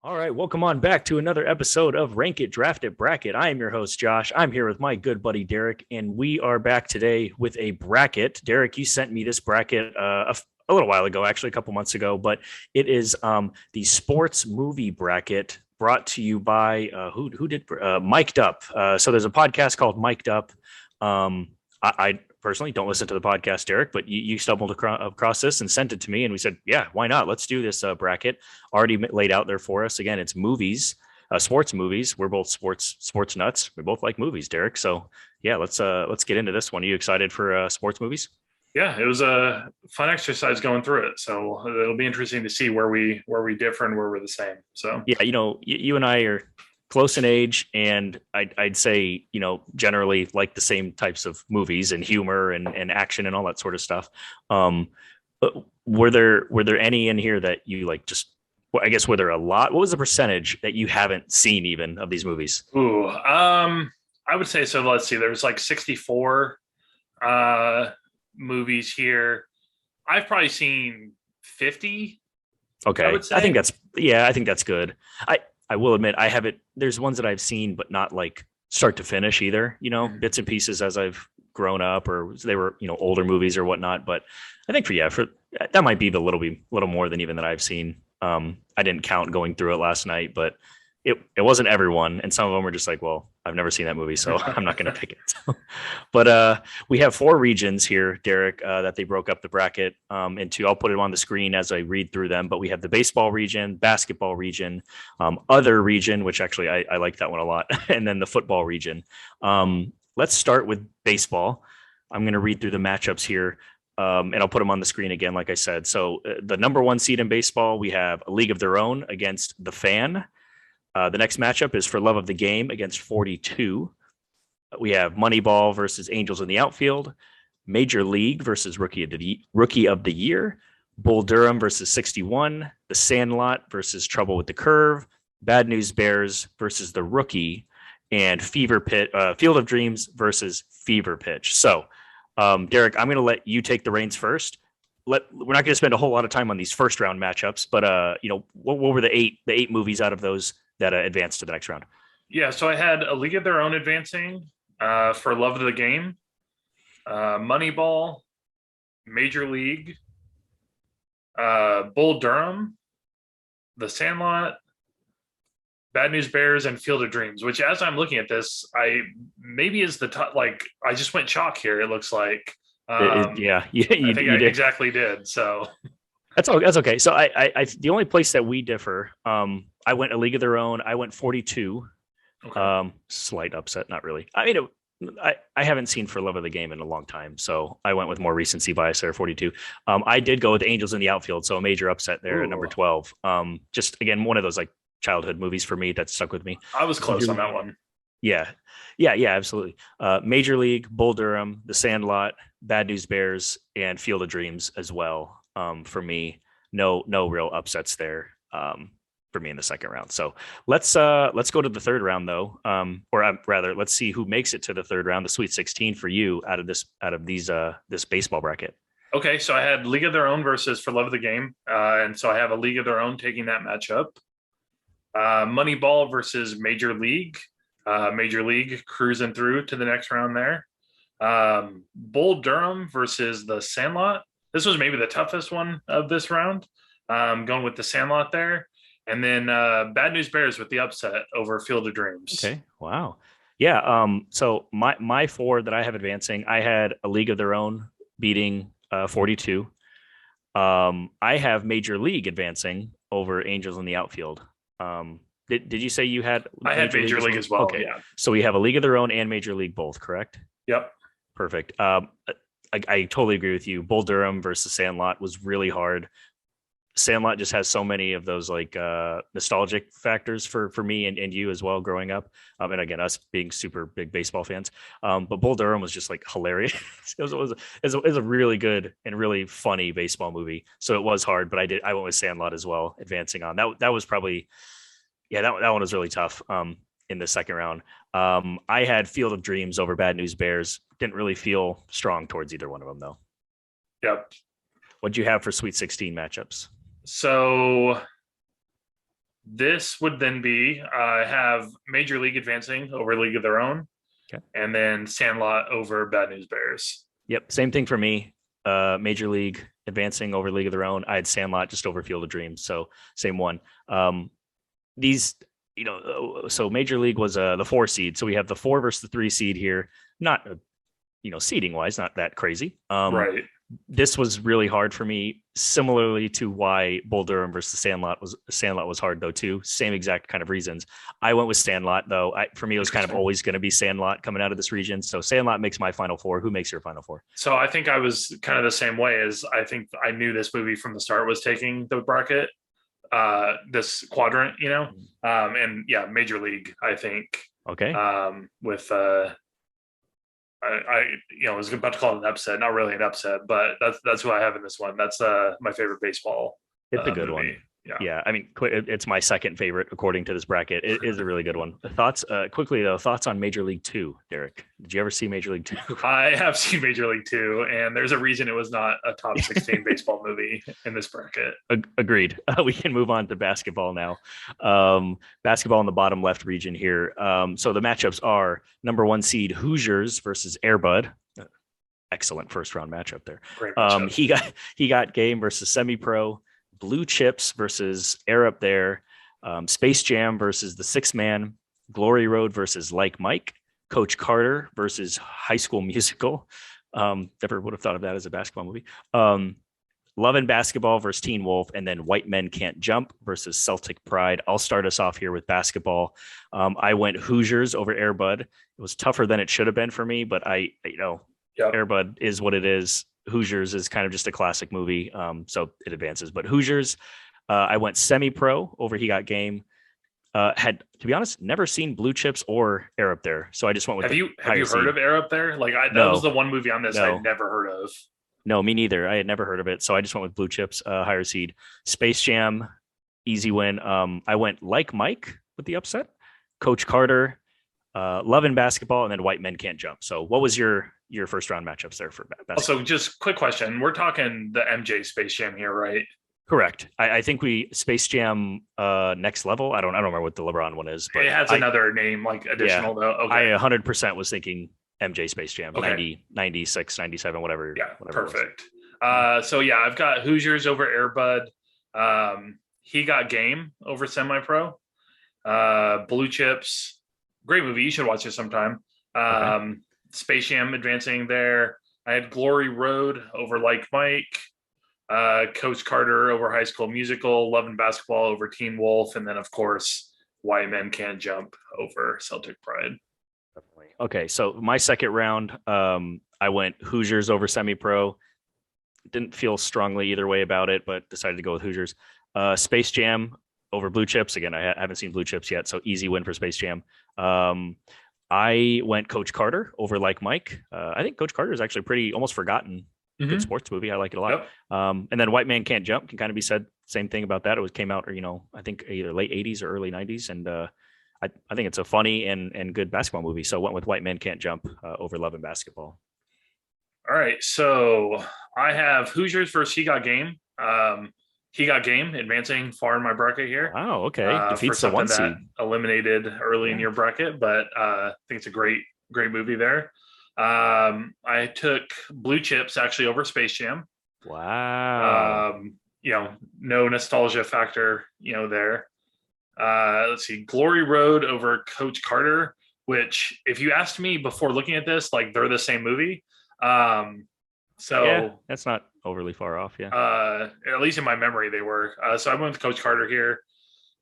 All right, welcome on back to another episode of Rank It, Draft It, Bracket. I am your host, Josh. I'm here with my good buddy, Derek, and we are back today with a bracket. Derek, you sent me this bracket a little while ago, actually, a couple months ago, but it is the sports movie bracket brought to you by who did Mic'd Up. So there's a podcast called Mic'd Up. I personally don't listen to the podcast, Derek, but you stumbled across this and sent it to me, and we said, yeah, why not? Let's do this bracket already laid out there for us. Again, it's movies, sports movies. We're both sports nuts. We both like movies, Derek. So yeah, let's get into this one. Are you excited for sports movies? Yeah, it was a fun exercise going through it. So it'll be interesting to see where we differ and where we're the same. So Yeah, you and I are close in age, and I'd say generally like the same types of movies and humor and action and all that sort of stuff. But were there any in here that you like? Just well, I guess were there a lot? What was the percentage that you haven't seen even of these movies? I would say so. Let's see. There's like 64 uh movies here. I've probably seen 50, I Okay, would say. I think that's good. I will admit I haven't. There's ones that I've seen, but not like start to finish either. Mhm. Bits and pieces as I've grown up, or they were older movies or whatnot. But I think for that might be the little more than even that I've seen. I didn't count going through it last night, but it wasn't everyone, and some of them were just like, well, I've never seen that movie, so I'm not going to pick it. But we have four regions here, Derek, that they broke up the bracket into. I'll put it on the screen as I read through them. But we have the baseball region, basketball region, other region, which actually I like that one a lot, and then the football region. Let's start with baseball. I'm going to read through the matchups here. And I'll put them on the screen again, like I said. So, the number one seed in baseball, we have A League of Their Own against The Fan. The next matchup is For Love of the Game against 42. We have Moneyball versus Angels in the Outfield, Major League versus Rookie of the Year, Bull Durham versus 61, The Sandlot versus Trouble with the Curve, Bad News Bears versus The Rookie, and Field of Dreams versus Fever Pitch. So, Derek, I'm going to let you take the reins first. We're not going to spend a whole lot of time on these first round matchups, but what were the eight movies out of those that advanced to the next round? Yeah, so I had A League of Their Own advancing, For Love of the Game, Moneyball, Major League, Bull Durham, The Sandlot, Bad News Bears, and Field of Dreams. Which, as I'm looking at this, I maybe is the top. Like, I just went chalk here. It looks like. Yeah, I you think I did. exactly did. So That's all. That's okay. So the only place that we differ, I went A League of Their Own. I went 42. okay. Slight upset, not really. I mean, I haven't seen For Love of the Game in a long time, so I went with more recency bias there, 42. I did go with Angels in the Outfield, so a major upset there at number Ooh, 12. Just again, one of those like childhood movies for me that stuck with me. I was close Major on that League, one. yeah, yeah, absolutely. Major League, Bull Durham, The Sandlot, Bad News Bears, and Field of Dreams as well. For me, no real upsets there. For me in the second round. So let's go to the third round though, or rather, let's see who makes it to the third round, the Sweet 16 for you out of this baseball bracket. Okay, so I had League of Their Own versus For Love of the Game, and so I have A League of Their Own taking that matchup. Moneyball versus Major League. Major League cruising through to the next round there. Bull Durham versus the Sandlot. This was maybe the toughest one of this round. Going with the Sandlot there. And then Bad News Bears with the upset over Field of Dreams. Okay, wow, yeah. So my four that I have advancing, I had A League of Their Own beating 42. I have Major League advancing over Angels in the Outfield. Did you say you had I had Major League Major as League well? as well. Okay, Yeah. so we have A League of Their Own and Major League both, correct? Yep. Perfect. I totally agree with you. Bull Durham versus Sandlot was really hard. Sandlot just has so many of those like nostalgic factors for me and you as well growing up. And again, us being super big baseball fans. But Bull Durham was just like hilarious. It was a really good and really funny baseball movie. So it was hard, but I went with Sandlot as well, advancing on. That was probably, yeah, that one was really tough in the second round. I had Field of Dreams over Bad News Bears. Didn't really feel strong towards either one of them though. Yep. What'd you have for Sweet 16 matchups? So This would then be have Major League advancing over League of Their Own, Okay. and then Sandlot over Bad News Bears. Yep. Same thing for me. Major League advancing over League of Their Own. I had Sandlot just over Field of Dreams. So same one. These, so Major League was the 4 seed. So we have the 4 versus the 3 seed here. Not, seeding wise, not that crazy. Right. This was really hard for me, similarly to why Bull Durham versus Sandlot was hard though too. Same exact kind of reasons. I went with Sandlot though. For me, it was kind of always going to be Sandlot coming out of this region. So Sandlot makes my final 4. Who makes your final 4? So I think I was kind of the same way. As I think I knew this movie from the start was taking the bracket, this quadrant, and yeah, Major League. I think Okay. with I was about to call it an upset, not really an upset, but that's who I have in this one. That's my favorite baseball. It's a good movie. one. Yeah. Yeah. I mean, it's my second favorite according to this bracket. It is a really good one. Thoughts, quickly though, thoughts on Major League 2, Derek? Did you ever see Major League 2? I have seen Major League 2, and there's a reason it was not a top 16 baseball movie in this bracket. Agreed. We can move on to basketball now. Basketball in the bottom left region here. So the matchups are number 1 seed Hoosiers versus Airbud. Excellent first round matchup there. Great matchup. He got game versus Semi Pro. Blue Chips versus Air Up There, Space Jam versus The 6 Man, Glory Road versus Like Mike, Coach Carter versus High School Musical. Never would have thought of that as a basketball movie. Love and Basketball versus Teen Wolf, and then White Men Can't Jump versus Celtic Pride. I'll start us off here with basketball. I went Hoosiers over Air Bud. It was tougher than it should have been for me, but Air Bud is what it is. Hoosiers is kind of just a classic movie, so it advances. But Hoosiers, I went Semi-Pro over He Got Game. Had, to be honest, never seen Blue Chips or Air Up There, so I just went with. Have you heard of Air Up There? That was the one movie on this I'd never heard of. No, me neither. I had never heard of it, so I just went with Blue Chips, higher seed. Space Jam, easy win. I went Like Mike with the upset. Coach Carter, Love and Basketball, and then White Men Can't Jump. So, what was your first round matchups there for basketball? Also, just quick question: we're talking the MJ Space Jam here, right? Correct. I think we Space Jam Next Level. I don't remember what the LeBron one is, but it has another name like additional though. Okay. I 100% was thinking MJ Space Jam, okay. 90, 96, 97, whatever. Yeah, whatever perfect. So yeah, I've got Hoosiers over Air Bud. He Got Game over Semi Pro. Blue Chips, great movie. You should watch it sometime. Okay. Space Jam advancing there. I had Glory Road over Like Mike. Coach Carter over High School Musical. Love and Basketball over Teen Wolf. And then, of course, White Men Can't Jump over Celtic Pride. Definitely. Okay, so my second round, I went Hoosiers over Semi-Pro. Didn't feel strongly either way about it, but decided to go with Hoosiers. Space Jam over Blue Chips. Again, I haven't seen Blue Chips yet, so easy win for Space Jam. I went Coach Carter over Like Mike. I think Coach Carter is actually pretty almost forgotten. Good sports movie. I like it a lot. Yep. And then White Man Can't Jump can kind of be said same thing about that. It came out, I think either late 80s or early 90s. And I think it's a funny and good basketball movie. So I went with White Man Can't Jump over Love and Basketball. All right. So I have Hoosiers versus He Got Game. He Got Game advancing far in my bracket here. Oh, okay. Defeats the 1 seed. Eliminated early in your bracket, but I think it's a great movie there. I took Blue Chips actually over Space Jam. Wow. No nostalgia factor, there. Let's see, Glory Road over Coach Carter, which if you asked me before looking at this, like they're the same movie. So yeah, that's not overly far off. Yeah. At least in my memory, they were. So I went with Coach Carter here.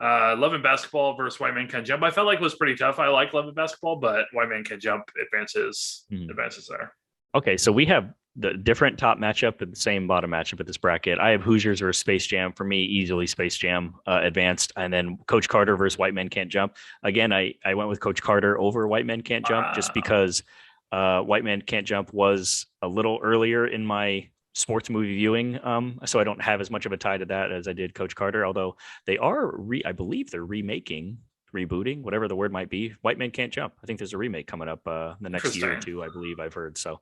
Love and Basketball versus White Man Can Jump. I felt like it was pretty tough. I like Love and Basketball, but White Man Can Jump advances there. Okay, so we have the different top matchup and the same bottom matchup at this bracket. I have Hoosiers versus Space Jam. For me, easily Space Jam advanced. And then Coach Carter versus White Men Can't Jump. Again, I went with Coach Carter over White Men Can't Jump just because White Men Can't Jump was a little earlier in my sports movie viewing. So I don't have as much of a tie to that as I did Coach Carter, although they are, I believe they're rebooting, whatever the word might be. White Men Can't Jump. I think there's a remake coming up the next year or two, I believe I've heard. So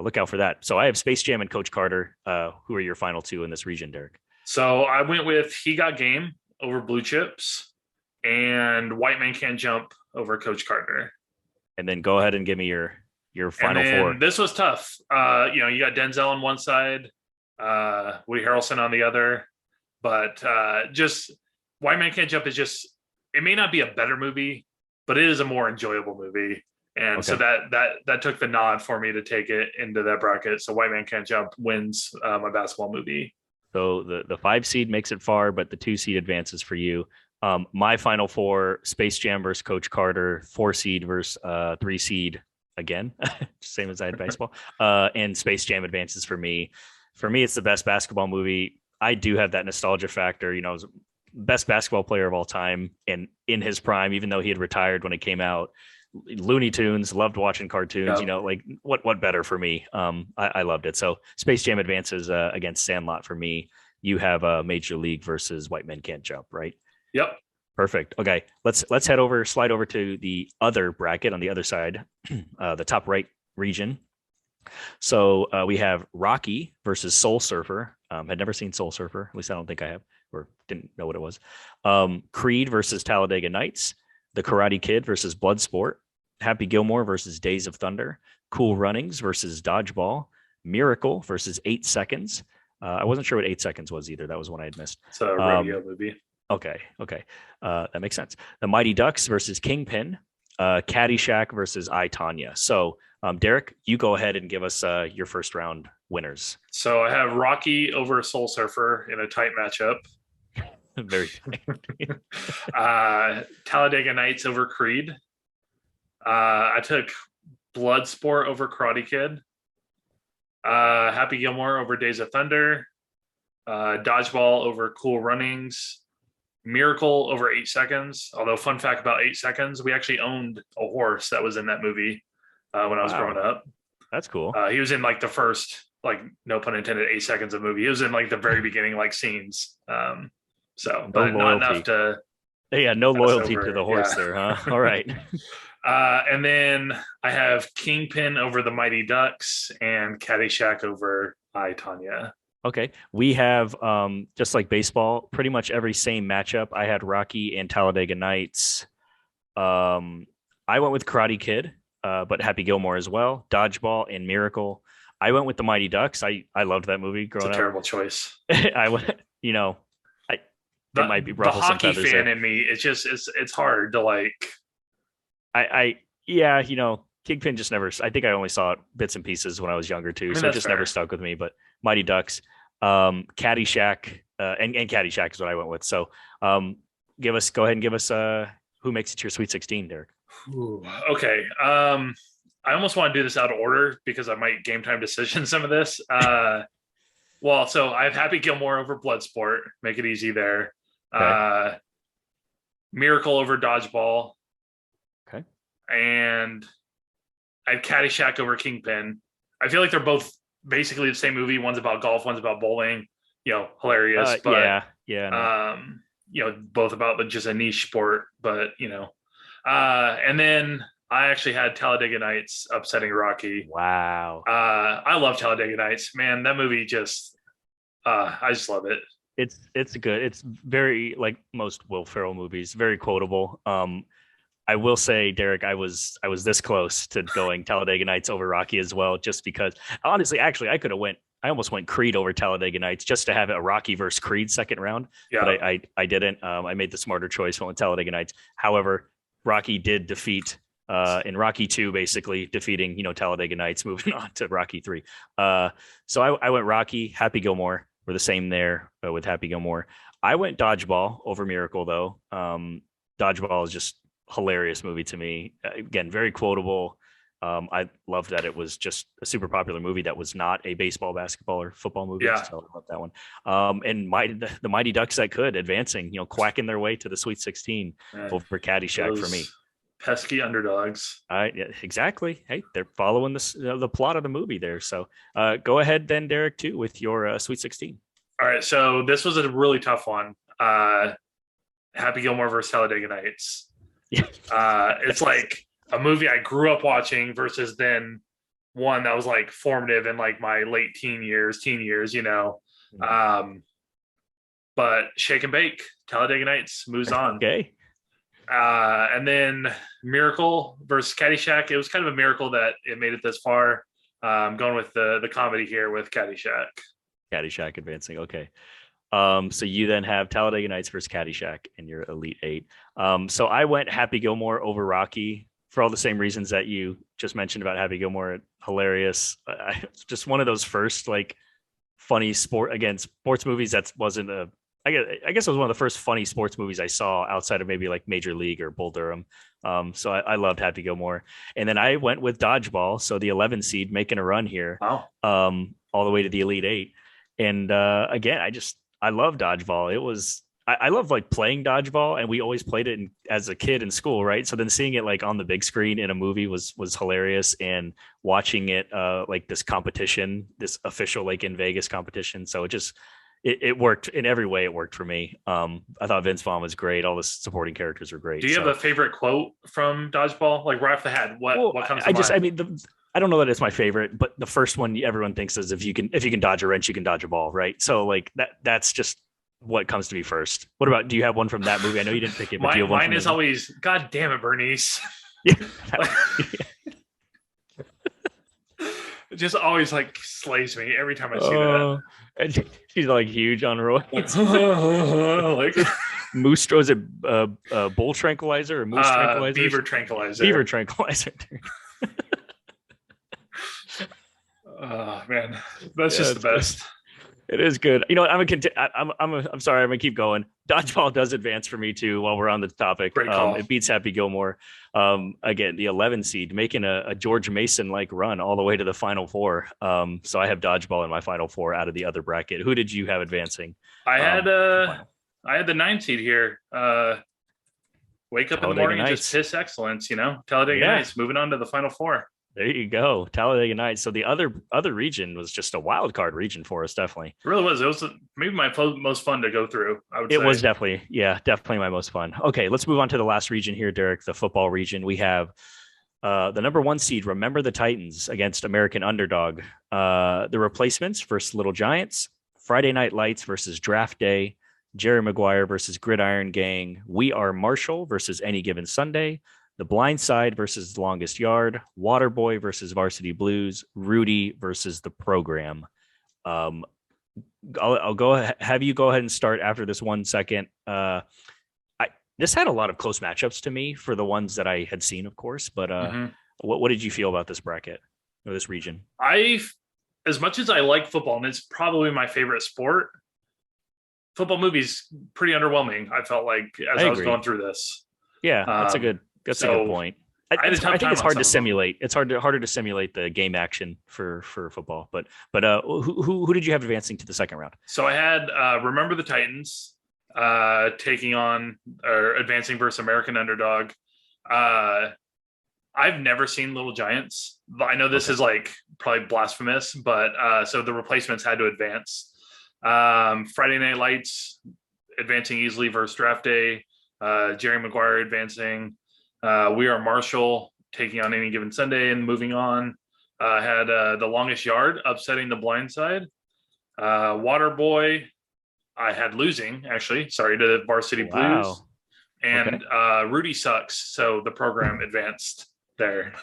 look out for that. So I have Space Jam and Coach Carter. Who are your final two in this region, Derek? So I went with He Got Game over Blue Chips. and White Man Can't Jump over Coach Carter. And then go ahead and give me your And final then four. this was tough. You got Denzel on one side, Woody Harrelson on the other, but just White Man Can't Jump is just, it may not be a better movie, but it is a more enjoyable movie. And so Okay. that took the nod for me to take it into that bracket. So White Man Can't Jump wins my basketball movie. So the 5 seed makes it far, but the 2 seed advances for you. My final four: Space Jam versus Coach Carter, 4 seed versus 3 seed again, same as I had baseball. And Space Jam advances for me. For me, it's the best basketball movie. I do have that nostalgia factor. I was best basketball player of all time, and in his prime, even though he had retired when it came out. Looney Tunes, loved watching cartoons. Yep. Like what better for me? I loved it. So Space Jam advances against Sandlot for me. You have Major League versus White Men Can't Jump, right? Yep. Perfect. Okay, let's slide over to the other bracket on the other side, the top right region. So we have Rocky versus Soul Surfer. Had never seen Soul Surfer, at least I don't think I have, or didn't know what it was. Creed versus Talladega Nights. The Karate Kid versus Bloodsport. Happy Gilmore versus Days of Thunder. Cool Runnings versus Dodgeball. Miracle versus 8 Seconds. I wasn't sure what 8 Seconds was either. That was one I had missed. It's a rodeo movie. Okay. That makes sense. The Mighty Ducks versus Kingpin. Caddyshack versus I, Tanya. So, Derek, you go ahead and give us your first round winners. So I have Rocky over Soul Surfer in a tight matchup. Very Talladega Nights over Creed. I took Bloodsport over Karate Kid. Happy Gilmore over Days of Thunder. Dodgeball over Cool Runnings. Miracle over 8 Seconds. Although, fun fact about 8 Seconds, we actually owned a horse that was in that movie when I was growing up. That's cool. He was in like the first, like, no pun intended, 8 seconds of movie. He was in like the very beginning, like, scenes. But not enough to. Yeah, no loyalty to the horse there, huh? All right. And then I have Kingpin over the Mighty Ducks and Caddyshack over I, Tanya. Okay. We have, just like baseball, pretty much every same matchup. I had Rocky and Talladega Nights. I went with Karate Kid, but Happy Gilmore as well. Dodgeball and Miracle. I went with the Mighty Ducks. I loved that movie growing up. It's a terrible choice. I went, it might be the hockey fan there. in me. It's just it's hard to like. Kingpin just never. I think I only saw it bits and pieces when I was younger too, so it just never stuck with me. But Mighty Ducks, Caddyshack, and Caddyshack is what I went with. So, go ahead and give us who makes it to your Sweet 16, Derek. Ooh, okay. I almost want to do this out of order because I might game time decision some of this. So I have Happy Gilmore over Bloodsport. Make it easy there. Okay. Miracle over Dodgeball. Okay. And I have Caddyshack over Kingpin. I feel like they're both basically the same movie. One's about golf, one's about bowling. Hilarious. But yeah. Both about just a niche sport. But and then I actually had Talladega Nights upsetting Rocky. Wow. I love Talladega Nights, man. That movie I just love it. It's good. It's very, like most Will Ferrell movies, very quotable. I will say, Derek, I was this close to going Talladega Nights over Rocky as well, just because honestly, actually, I almost went Creed over Talladega Nights just to have a Rocky versus Creed second round. Yeah. But I didn't. I made the smarter choice, went with Talladega Nights. However, Rocky did defeat in Rocky 2, basically defeating, Talladega Nights, moving on to Rocky 3. So I went Rocky. Happy Gilmore. We're the same there with Happy Gilmore. I went Dodgeball over Miracle, though. Dodgeball is just hilarious movie to me. Again, very quotable. I love that it was just a super popular movie that was not a baseball, basketball, or football movie. Yeah. So I love that one. And the Mighty Ducks that could advancing, quacking their way to the Sweet 16 over Caddyshack for me. Pesky underdogs. Yeah, exactly. Hey, they're following the plot of the movie there. So go ahead then, Derek, too, with your Sweet 16. All right. So this was a really tough one. Happy Gilmore versus Talladega Nights. It's like a movie I grew up watching versus then one that was like formative in like my late teen years. But Shake and Bake, Talladega Nights moves on. Okay. And then Miracle versus Caddyshack. It was kind of a miracle that it made it this far. I'm going with the comedy here with Caddyshack. Caddyshack advancing. Okay. So you then have Talladega Nights versus Caddyshack in your Elite Eight. So I went Happy Gilmore over Rocky for all the same reasons that you just mentioned about Happy Gilmore. Hilarious. Just one of those first like funny sports movies that wasn't a. I guess it was one of the first funny sports movies I saw outside of maybe like Major League or Bull Durham. So I loved Happy Gilmore, and then I went with Dodgeball. So the 11 seed making a run here, Wow. all the way to the Elite Eight. And again, I love dodgeball. It was I love like playing dodgeball, and we always played it as a kid in school, right? So then seeing it like on the big screen in a movie was hilarious, and watching it like this competition, this official like in Vegas competition. So it worked in every way. It worked for me. I thought Vince Vaughn was great. All the supporting characters were great. Do you have a favorite quote from Dodgeball? Like right off the head, what comes to mind? I mean, I don't know that it's my favorite, but the first one everyone thinks is if you can dodge a wrench, you can dodge a ball, right? So like that's just what comes to me first. What about, do you have one from that movie? I know you didn't pick it, but do you have one mine is always, God damn it, Bernice. Yeah. It just always like slays me every time I see that. And she's like huge on roids. Like Moose throws a bull tranquilizer or moose tranquilizer? Beaver tranquilizer. Beaver tranquilizer. Oh man, that's just the best. It is good. You know, I'm sorry. I'm gonna keep going. Dodgeball does advance for me too. While we're on the topic, Great call. It beats Happy Gilmore. Again, the 11 seed making a George Mason like run all the way to the Final Four. So I have Dodgeball in my Final Four out of the other bracket. Who did you have advancing? I had the 9 seed here. Wake up in the morning, just piss excellence. You know, Talladega Nights moving on to the Final Four. There you go, Talladega Nights. So the other region was just a wild card region for us, definitely. It really was. It was maybe my most fun to go through, I would say. It was definitely my most fun. Okay, let's move on to the last region here, Derek, the football region. We have the number 1 seed, Remember the Titans, against American Underdog. The Replacements versus Little Giants. Friday Night Lights versus Draft Day. Jerry Maguire versus Gridiron Gang. We Are Marshall versus Any Given Sunday. The Blind Side versus The Longest Yard, Waterboy versus Varsity Blues, Rudy versus The Program. I'll have you go ahead and start after this 1 second. This had a lot of close matchups to me for the ones that I had seen, of course. But what did you feel about this bracket or this region? As much as I like football, and it's probably my favorite sport, football movies pretty underwhelming. I felt like I was going through this. Yeah, that's a good point. I think it's hard to simulate. It's harder to simulate the game action for football. But who did you have advancing to the second round? So I had Remember the Titans taking on or advancing versus American Underdog. I've never seen Little Giants. I know this is like probably blasphemous, but so the Replacements had to advance. Friday Night Lights advancing easily versus Draft Day. Jerry Maguire advancing. We Are Marshall taking on Any Given Sunday and moving on. Had The Longest Yard upsetting The Blind Side. Waterboy, I had losing, actually. Sorry, to Varsity Blues. And Rudy Sucks, so The Program advanced there.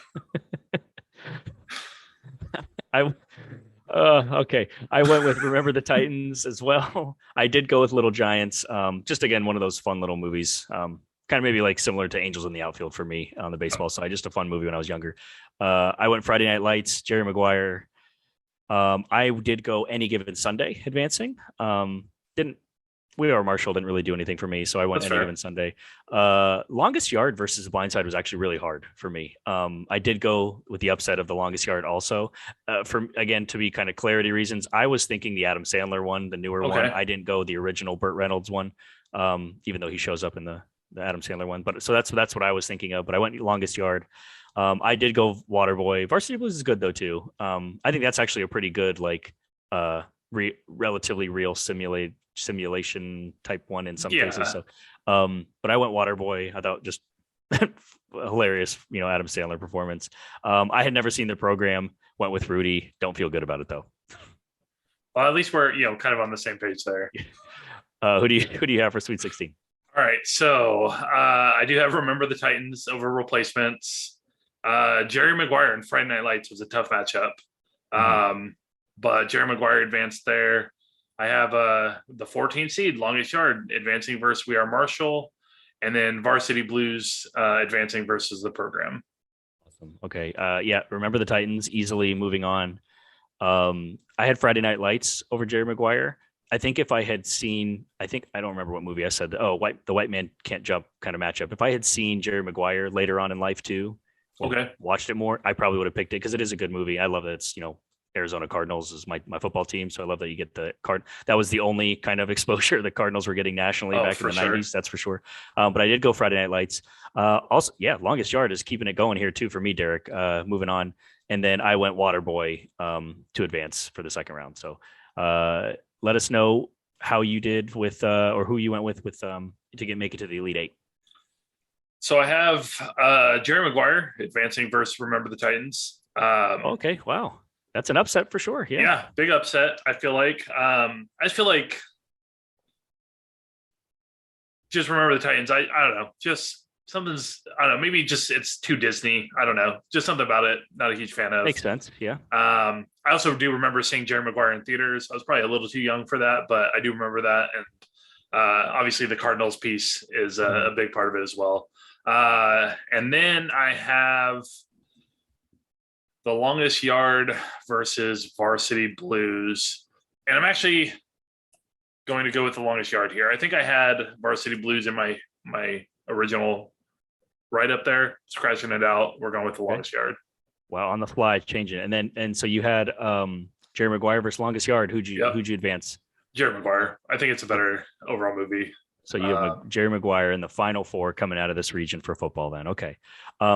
Okay. I went with Remember the Titans as well. I did go with Little Giants. Just again, one of those fun little movies. Kind of maybe like similar to Angels in the Outfield for me on the baseball side. Just a fun movie when I was younger. I went Friday Night Lights, Jerry Maguire. I did go Any Given Sunday advancing. We Are Marshall didn't really do anything for me, so I went Any Given Sunday. Longest Yard versus The Blind Side was actually really hard for me. I did go with the upset of The Longest Yard also. To be kind of clarity reasons, I was thinking the Adam Sandler one, the newer one. I didn't go the original Burt Reynolds one, even though he shows up in the Adam Sandler one. But so that's what I was thinking of. But I went Longest Yard. I did go Waterboy. Varsity Blues is good though too. I think that's actually a pretty good relatively real simulation type one in some cases. So, but I went Waterboy. I thought just hilarious, Adam Sandler performance. I had never seen The Program. Went with Rudy. Don't feel good about it though. Well, at least we're kind of on the same page there. Who do you have for Sweet 16? All right. So I do have Remember the Titans over Replacements. Jerry Maguire and Friday Night Lights was a tough matchup. Mhm. But Jerry Maguire advanced there. I have the 14 seed, Longest Yard, advancing versus We Are Marshall, and then Varsity Blues advancing versus the program. Awesome. Okay. Yeah. Remember the Titans easily moving on. I had Friday Night Lights over Jerry Maguire. I think if I had seen, I don't remember what movie I said. Oh, the white man can't jump kind of matchup. If I had seen Jerry Maguire later on in life too, or Okay. watched it more, I probably would have picked it because it is a good movie. I love that it's Arizona Cardinals is my football team, so I love that you get the card. That was the only kind of exposure the Cardinals were getting nationally Oh, back in for the sure. '90s. That's for sure. But I did go Friday Night Lights. Also, yeah, Longest Yard is keeping it going here too for me, Derek. Moving on, and then I went Waterboy to advance for the second round. So let us know how you did with or who you went with to make it to the Elite Eight. So I have Jerry Maguire advancing versus Remember the Titans. Okay, wow, that's an upset for sure. Yeah, Yeah, big upset. I feel like. I just feel like just Remember the Titans. I don't know. Just something's I don't know. Maybe just it's too Disney. I don't know. Just something about it. Not a huge fan of. makes sense. Yeah. I also do remember seeing Jerry Maguire in theaters. I was probably a little too young for that, but I do remember that. And obviously, the Cardinals piece is a big part of it as well. And then I have the Longest Yard versus Varsity Blues. And I'm actually going to go with the Longest Yard here. I think I had Varsity Blues in my original right up there, scratching it out. We're going with the Okay. Longest Yard. Wow, on the fly, changing it, and so you had Jerry Maguire versus Longest Yard. Yep. Who'd you advance? Jerry Maguire. I think it's a better overall movie. So you have Jerry Maguire in the final four coming out of this region for football. Then okay.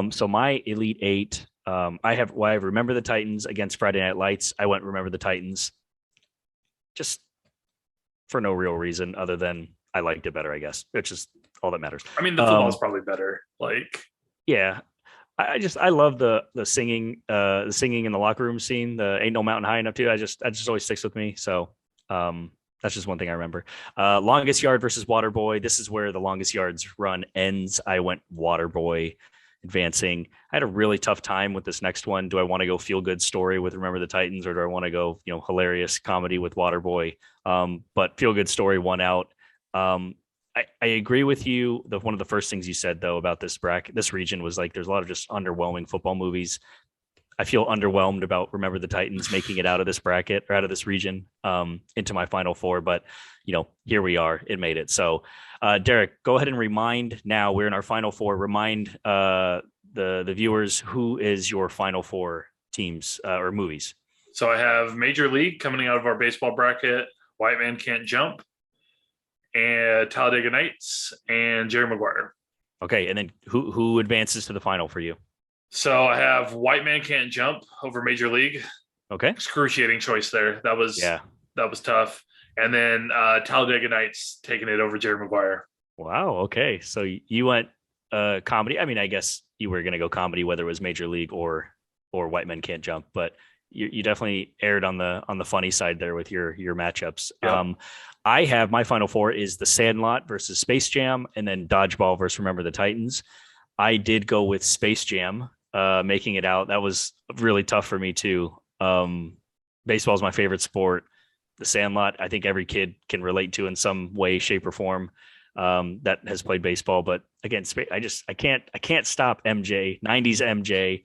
So my Elite Eight, I have Remember the Titans against Friday Night Lights. I went Remember the Titans, just for no real reason other than I liked it better, I guess, which is all that matters. I mean, the football is probably better. Like, yeah, I love the singing in the locker room scene. The Ain't No Mountain High Enough too. That just always sticks with me. So that's just one thing I remember. Longest Yard versus Waterboy. This is where the Longest Yards run ends. I went Waterboy advancing. I had a really tough time with this next one. Do I want to go feel good story with Remember the Titans, or do I want to go hilarious comedy with Waterboy? But feel good story won out. I agree with you. One of the first things you said though about this region was like there's a lot of just underwhelming football movies. I feel underwhelmed about Remember the Titans making it out of this bracket or out of this region into my final four, but here we are. It made it. So, Derek, go ahead and remind. Now we're in our final four. Remind the viewers who is your final four teams or movies. So I have Major League coming out of our baseball bracket. White Man Can't Jump, and Talladega Nights, and Jerry Maguire. Okay, and then who advances to the final for you? So I have White Man Can't Jump over Major League. Okay, excruciating choice there. That was tough. And then Talladega Nights taking it over Jerry Maguire. Wow. Okay, so you went comedy. I mean, I guess you were going to go comedy whether it was Major League or White Men Can't Jump, but you definitely erred on the funny side there with your matchups. Yep. I have my final four is The Sandlot versus Space Jam, and then Dodgeball versus Remember the Titans. I did go with Space Jam, making it out. That was really tough for me too. Baseball is my favorite sport. The Sandlot, I think every kid can relate to in some way, shape, or form that has played baseball. But again, I can't stop MJ, 90s MJ,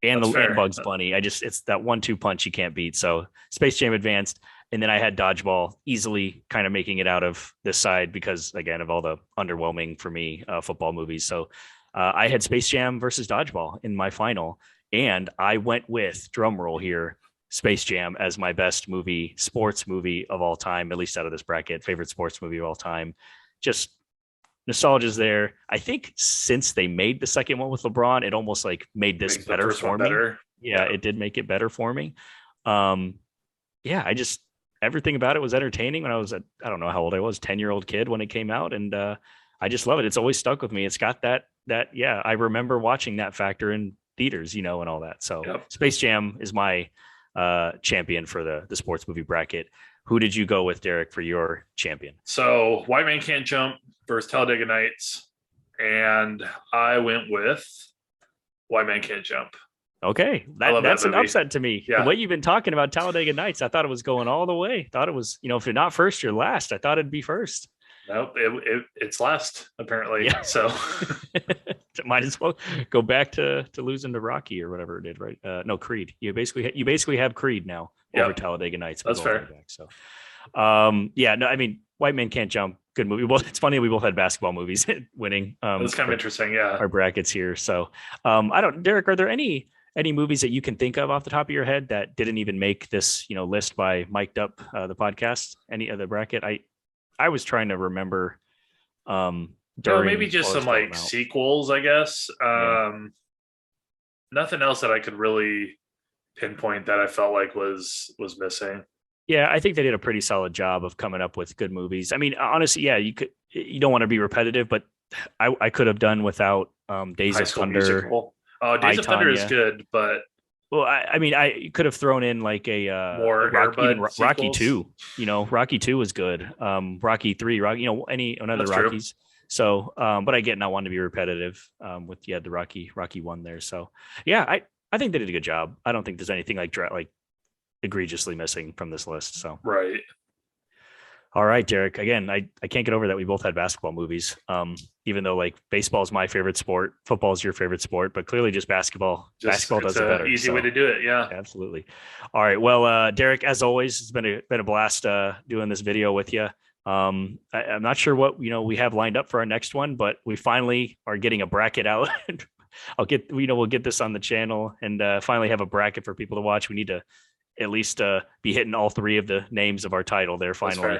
and Bugs Bunny. It's that 1-2 punch you can't beat. So Space Jam advanced. And then I had Dodgeball easily kind of making it out of this side because, again, of all the underwhelming for me football movies. So I had Space Jam versus Dodgeball in my final. And I went with, drumroll here, Space Jam as my best sports movie of all time, at least out of this bracket, favorite sports movie of all time. Just nostalgia's there. I think since they made the second one with LeBron, it almost like made this better for me. Yeah, it did make it better for me. Everything about it was entertaining when I was I don't know how old I was, 10-year-old kid when it came out. And I just love it. It's always stuck with me. It's got that, I remember watching that factor in theaters, and all that. So Space Jam is my champion for the sports movie bracket. Who did you go with, Derek, for your champion? So White Man Can't Jump versus Talladega Nights, and I went with White Man Can't Jump. Okay, I love that that's an movie. upset to me. The Yeah. way you've been talking about Talladega Nights, I thought it was going all the way. Thought it was, if you're not first, you're last. I thought it'd be first. Nope, it's last apparently. Yeah. So Might as well go back to losing to Rocky or whatever it did, right? No, Creed. You basically have Creed now over Yep. Talladega Nights. That's fair. Back, so, yeah, no, I mean, White Man Can't Jump. Good movie. Well, it's funny we both had basketball movies winning. It's kind of interesting. Yeah. Our brackets here. So, I don't, Derek. Are there any movies that you can think of off the top of your head that didn't even make this list by Mic'd Up the podcast? Any of the bracket? I was trying to remember. Maybe just some like sequels, I guess. Nothing else that I could really pinpoint that I felt like was missing. Yeah, I think they did a pretty solid job of coming up with good movies. I mean, honestly, yeah, you don't want to be repetitive, but I could have done without Days High of School Thunder. Musical. Oh, Days of Thunder is good, but well, I mean, I could have thrown in like a more Rocky 2. Rocky 2 was good. Rocky 3, another That's Rockies. True. So, but again, I want to be repetitive with the Rocky 1 there. So, yeah, I think they did a good job. I don't think there's anything like egregiously missing from this list. So, right. All right, Derek. Again, I can't get over that we both had basketball movies. Even though like baseball is my favorite sport, football is your favorite sport, but clearly just basketball. Basketball does it better. Easy way to do it. Yeah, absolutely. All right. Well, Derek, as always, it's been a blast doing this video with you. I'm not sure what we have lined up for our next one, but we finally are getting a bracket out. We'll get this on the channel and finally have a bracket for people to watch. We need to at least be hitting all three of the names of our title there finally.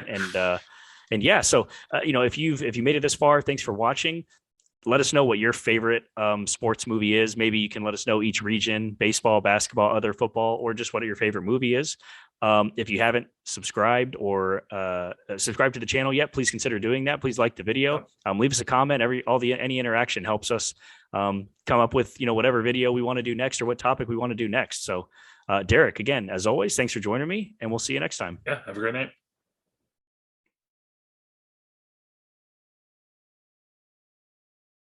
And yeah, so if you made it this far, thanks for watching. Let us know what your favorite sports movie is. Maybe you can let us know each region: baseball, basketball, other football, or just what your favorite movie is. If you haven't subscribed or subscribed to the channel yet, please consider doing that. Please like the video. Leave us a comment. Any interaction helps us come up with whatever video we want to do next or what topic we want to do next. So Derek, again, as always, thanks for joining me, and we'll see you next time. Yeah, have a great night.